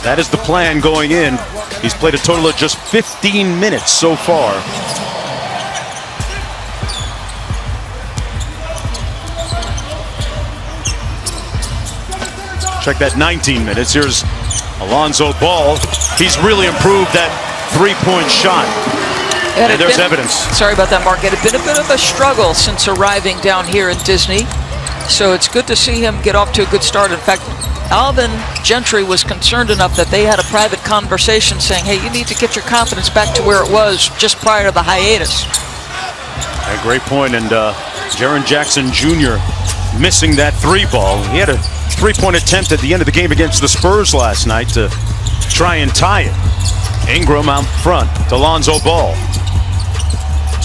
That is the plan going in. He's played a total of just 15 minutes so far. Check that, 19 minutes. Here's Alonzo Ball. He's really improved that three-point shot. And there's evidence. Sorry about that, Mark. It had been a bit of a struggle since arriving down here in Disney. So it's good to see him get off to a good start. In fact, Alvin Gentry was concerned enough that they had a private conversation saying, hey, you need to get your confidence back to where it was just prior to the hiatus. A great point. And Jaren Jackson Jr. missing that three ball. He had a three-point attempt at the end of the game against the Spurs last night to try and tie it. Ingram out front to Lonzo Ball.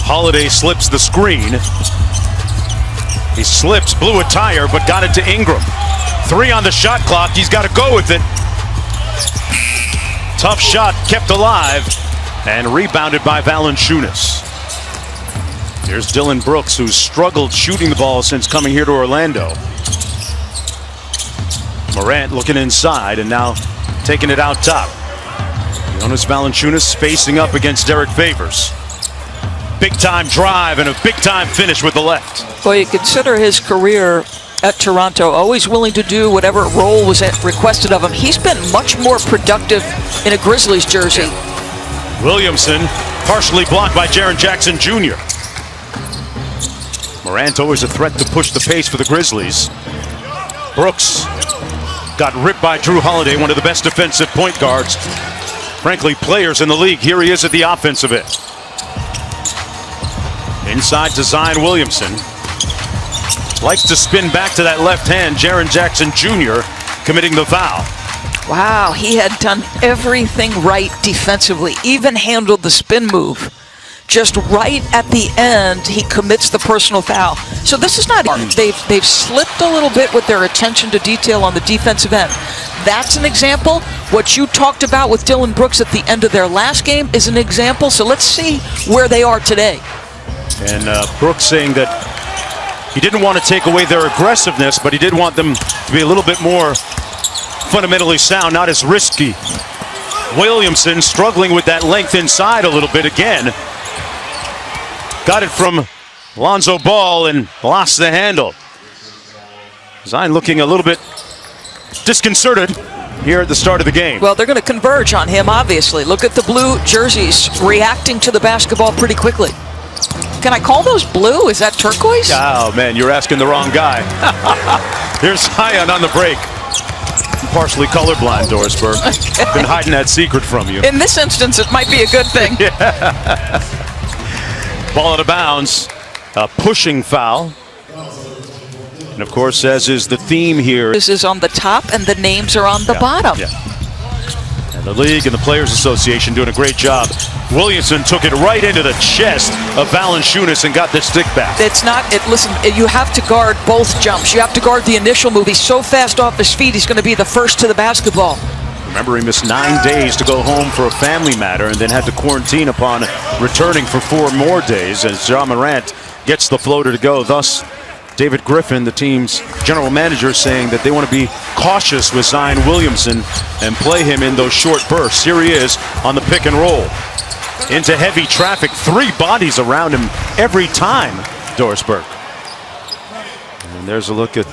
Holiday slips the screen. He slips, blew a tire, but got it to Ingram. 3 on the shot clock. He's got to go with it. Tough shot kept alive and rebounded by Valanciunas. Here's Dillon Brooks, who's struggled shooting the ball since coming here to Orlando. Morant looking inside and now taking it out top. Jonas Valanciunas facing up against Derek Favors. Big time drive and a big time finish with the left. Well, you consider his career at Toronto, always willing to do whatever role was requested of him. He's been much more productive in a Grizzlies jersey. Williamson partially blocked by Jaren Jackson Jr. Morant always a threat to push the pace for the Grizzlies. Brooks got ripped by Jrue Holiday, one of the best defensive point guards, frankly, players in the league. Here he is at the offensive end. Inside to Zion Williamson. Likes to spin back to that left hand. Jaren Jackson Jr. committing the foul. Wow, he had done everything right defensively, even handled the spin move. Just right at the end, he commits the personal foul. So this is not, they've slipped a little bit with their attention to detail on the defensive end. That's an example. What you talked about with Dillon Brooks at the end of their last game is an example. So let's see where they are today. And Brooks saying that he didn't want to take away their aggressiveness, but he did want them to be a little bit more fundamentally sound, not as risky. Williamson struggling with that length inside a little bit again. Got it from Lonzo Ball and lost the handle. Zion looking a little bit disconcerted here at the start of the game. Well, they're going to converge on him, obviously. Look at the blue jerseys reacting to the basketball pretty quickly. Can I call those blue? Is that turquoise? Oh, man, you're asking the wrong guy. Here's Zion on the break. I'm partially colorblind, Dorisberg. Okay. Been hiding that secret from you. In this instance, it might be a good thing. Yeah. Ball out of bounds. A pushing foul. And, of course, as is the theme here. This is on the top, and the names are on the bottom. Yeah. And the league and the Players Association doing a great job. Williamson took it right into the chest of Valanciunas and got the stick back. It's not, listen, you have to guard both jumps. You have to guard the initial move. He's so fast off his feet, he's going to be the first to the basketball. Remember, he missed 9 days to go home for a family matter and then had to quarantine upon returning for 4 more days as Ja Morant gets the floater to go. Thus, David Griffin, the team's general manager, saying that they want to be cautious with Zion Williamson and play him in those short bursts. Here he is on the pick and roll. Into heavy traffic, 3 bodies around him every time, Dorisberg. And there's a look at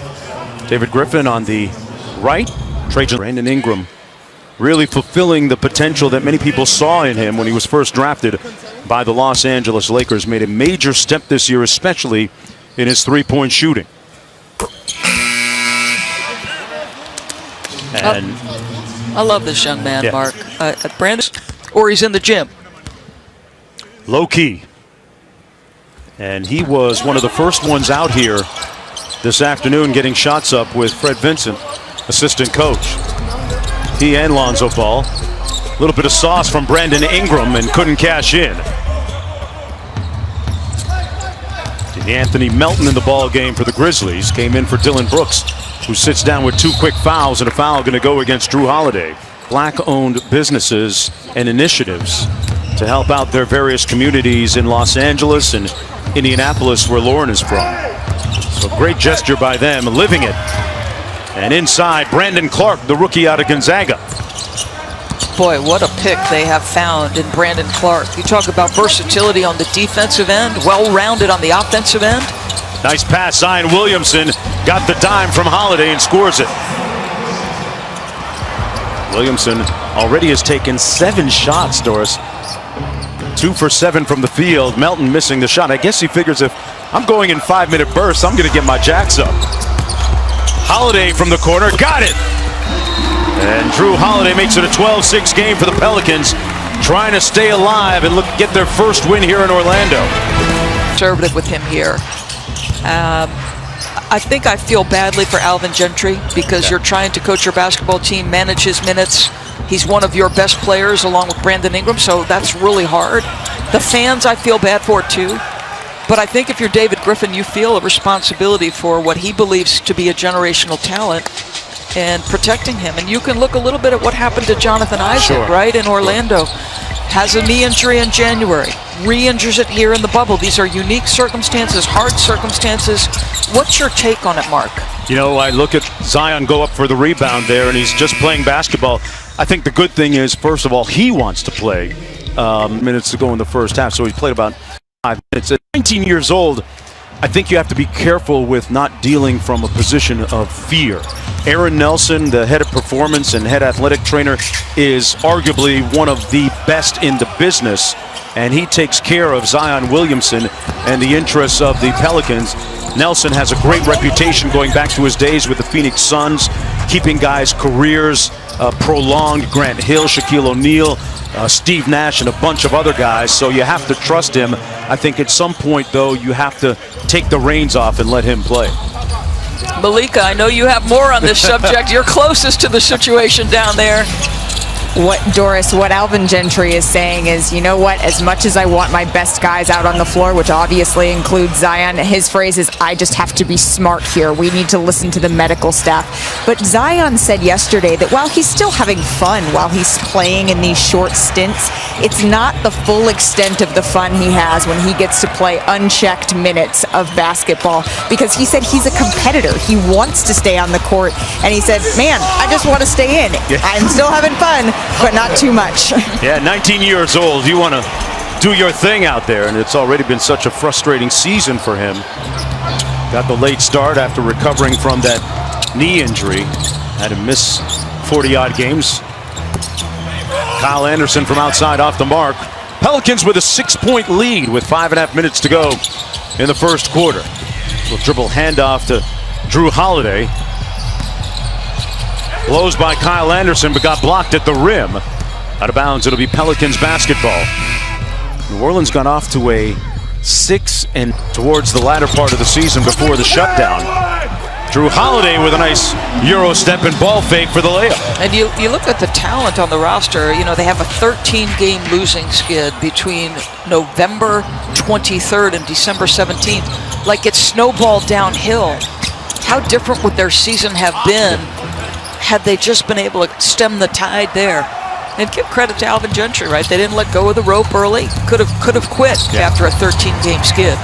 David Griffin on the right. Brandon Ingram really fulfilling the potential that many people saw in him when he was first drafted by the Los Angeles Lakers. Made a major step this year, especially in his three-point shooting. And I love this young man, Mark. Brandon, or he's in the gym. Low key. And he was one of the first ones out here this afternoon getting shots up with Fred Vincent, assistant coach. He and Lonzo Ball. A little bit of sauce from Brandon Ingram and couldn't cash in. Anthony Melton in the ball game for the Grizzlies came in for Dillon Brooks, who sits down with 2 quick fouls and a foul going to go against Jrue Holiday. Black-owned businesses and initiatives to help out their various communities in Los Angeles and Indianapolis, where Lauren is from. So great gesture by them, living it. And inside, Brandon Clark, the rookie out of Gonzaga. Boy, what a pick they have found in Brandon Clark. You talk about versatility on the defensive end, well-rounded on the offensive end. Nice pass. Zion Williamson got the dime from Holiday and scores it. Williamson already has taken 7 shots, Doris. 2 for 7 from the field. Melton missing the shot. I guess he figures if I'm going in 5-minute bursts, I'm going to get my jacks up. Holiday from the corner. Got it. And Drew Holiday makes it a 12-6 game for the Pelicans, trying to stay alive and get their first win here in Orlando. Conservative with him here. I think I feel badly for Alvin Gentry because you're trying to coach your basketball team, manage his minutes. He's one of your best players along with Brandon Ingram, so that's really hard. The fans I feel bad for too. But I think if you're David Griffin, you feel a responsibility for what he believes to be a generational talent and protecting him. And you can look a little bit at what happened to Jonathan Isaac, right, in Orlando. Has a knee injury in January, re-injures it here in the bubble. These are unique circumstances, hard circumstances. What's your take on it, Mark? You know, I look at Zion go up for the rebound there, and he's just playing basketball. I think the good thing is, first of all, he wants to play minutes to go in the first half, so he played about 5 minutes. At 19 years old, I think you have to be careful with not dealing from a position of fear. Aaron Nelson, the head of performance and head athletic trainer, is arguably one of the best in the business, and he takes care of Zion Williamson and the interests of the Pelicans. Nelson has a great reputation going back to his days with the Phoenix Suns, keeping guys' careers prolonged. Grant Hill, Shaquille O'Neal, Steve Nash, and a bunch of other guys, so you have to trust him. I think at some point, though, you have to take the reins off and let him play. Malika, I know you have more on this subject. You're closest to the situation down there. What Alvin Gentry is saying is, you know what, as much as I want my best guys out on the floor, which obviously includes Zion, his phrase is, I just have to be smart here. We need to listen to the medical staff. But Zion said yesterday that while he's still having fun, while he's playing in these short stints, it's not the full extent of the fun he has when he gets to play unchecked minutes of basketball, because he said he's a competitor. He wants to stay on the court, and he said, man, I just want to stay in. I'm still having fun, but not too much. Yeah, 19 years old. You want to do your thing out there, and it's already been such a frustrating season for him. Got the late start after recovering from that knee injury. Had to miss 40-odd games. Kyle Anderson from outside off the mark. Pelicans with a 6-point lead with 5.5 minutes to go in the first quarter. Little dribble handoff to Drew Holiday. Blows by Kyle Anderson, but got blocked at the rim. Out of bounds, it'll be Pelicans basketball. New Orleans got off to a 6 and towards the latter part of the season before the shutdown. Drew Holiday with a nice Euro step and ball fake for the layup. And you look at the talent on the roster, you know, they have a 13-game losing skid between November 23rd and December 17th. Like it's snowballed downhill. How different would their season have been had they just been able to stem the tide there? And give credit to Alvin Gentry, right? They didn't let go of the rope early. Could have quit after a 13-game skid.